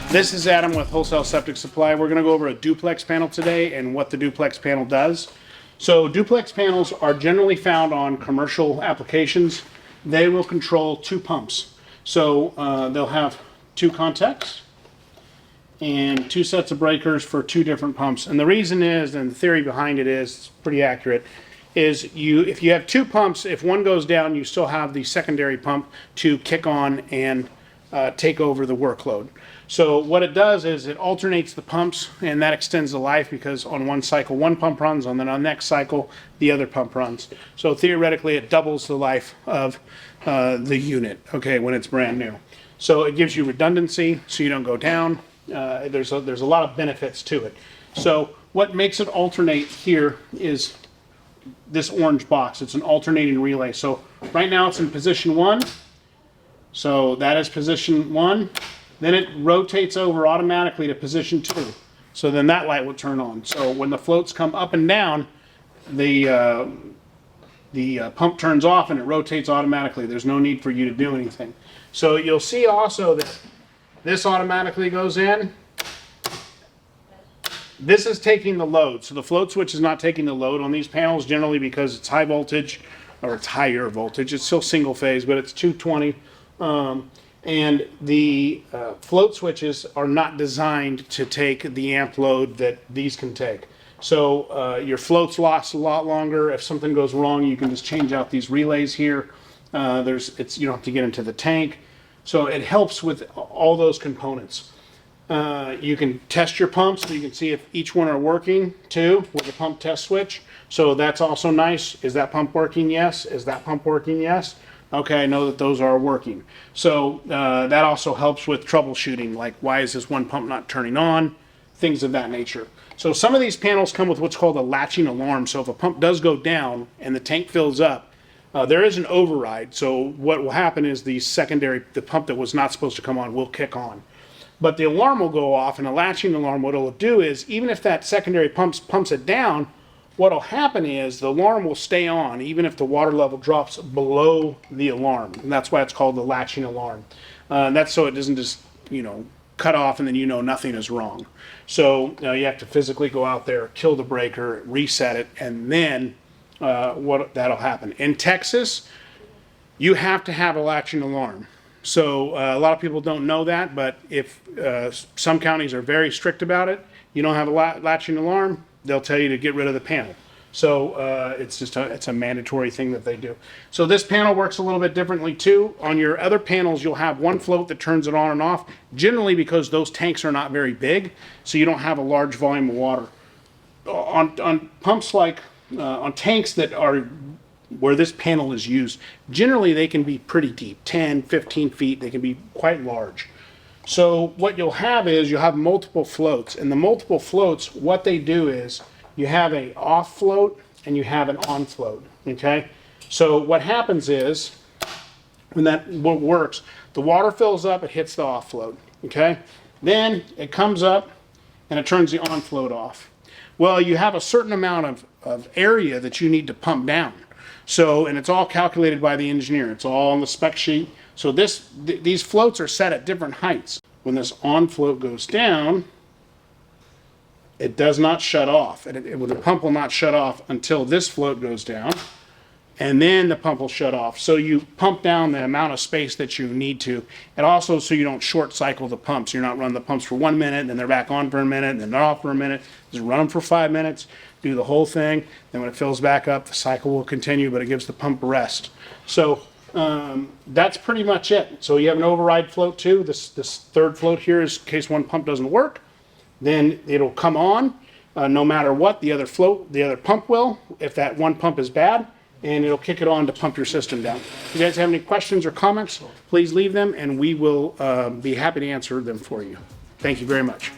This is Adam with Wholesale Septic Supply. We're going to go over a duplex panel today and what the duplex panel does. So duplex panels are generally found on commercial applications. They will control two pumps. So they'll have two contacts and two sets of breakers for two different pumps. And the reason is, and the theory behind it is, it's pretty accurate, is if you have two pumps, if one goes down, you still have the secondary pump to kick on and take over the workload. So what it does is it alternates the pumps, and that extends the life because on one cycle one pump runs, and then on the next cycle the other pump runs. So theoretically it doubles the life of the unit, okay, when it's brand new. So it gives you redundancy so you don't go down. There's a lot of benefits to it. So what makes it alternate here is this orange box. It's an alternating relay. So right now it's in position 1. So that is position 1. Then it rotates over automatically to position 2. So then that light will turn on. So when the floats come up and down, the pump turns off and it rotates automatically. There's no need for you to do anything. So you'll see also that this automatically goes in. This is taking the load. So the float switch is not taking the load on these panels generally because it's high voltage, or it's higher voltage. It's still single phase, but it's 220. And the float switches are not designed to take the amp load that these can take. So your floats last a lot longer. If something goes wrong, you can just change out these relays here. You don't have to get into the tank. So it helps with all those components. You can test your pumps so you can see if each one are working too with the pump test switch. So that's also nice. Is that pump working? Yes. Is that pump working? Yes. Okay, I know that those are working. So that also helps with troubleshooting, like why is this one pump not turning on, things of that nature. So some of these panels come with what's called a latching alarm. So if a pump does go down and the tank fills up, there is an override. So what will happen is the pump that was not supposed to come on will kick on. But the alarm will go off, and a latching alarm, what it'll do is, even if that secondary pumps it down, what'll happen is the alarm will stay on even if the water level drops below the alarm. And that's why it's called the latching alarm. That's so it doesn't just, cut off and then nothing is wrong. So you have to physically go out there, kill the breaker, reset it, and then that'll happen. In Texas, you have to have a latching alarm. So a lot of people don't know that, but if some counties are very strict about it, you don't have a latching alarm, they'll tell you to get rid of the panel. So it's a mandatory thing that they do. So this panel works a little bit differently too. On your other panels, you'll have one float that turns it on and off, generally because those tanks are not very big, so you don't have a large volume of water. On pumps like, on tanks that are where this panel is used, generally they can be pretty deep, 10, 15 feet, they can be quite large. So what you'll have is you'll have multiple floats, and the multiple floats, what they do is you have an off float and you have an on float, okay? So what happens is when that works, the water fills up, it hits the off float, okay? Then it comes up and it turns the on float off. Well, you have a certain amount of area that you need to pump down. So, and it's all calculated by the engineer. It's all on the spec sheet. So these floats are set at different heights. When this on float goes down, it does not shut off. The pump will not shut off until this float goes down, and then the pump will shut off. So you pump down the amount of space that you need to, and also so you don't short cycle the pumps. You're not running the pumps for 1 minute, and then they're back on for a minute, and then they're off for a minute. Just run them for 5 minutes, do the whole thing. Then when it fills back up, the cycle will continue, but it gives the pump a rest. So that's pretty much it. So you have an override float too. This third float here is in case one pump doesn't work. Then it'll come on no matter what. The other pump will, if that one pump is bad, and it'll kick it on to pump your system down. If you guys have any questions or comments, please leave them, and we will be happy to answer them for you. Thank you very much.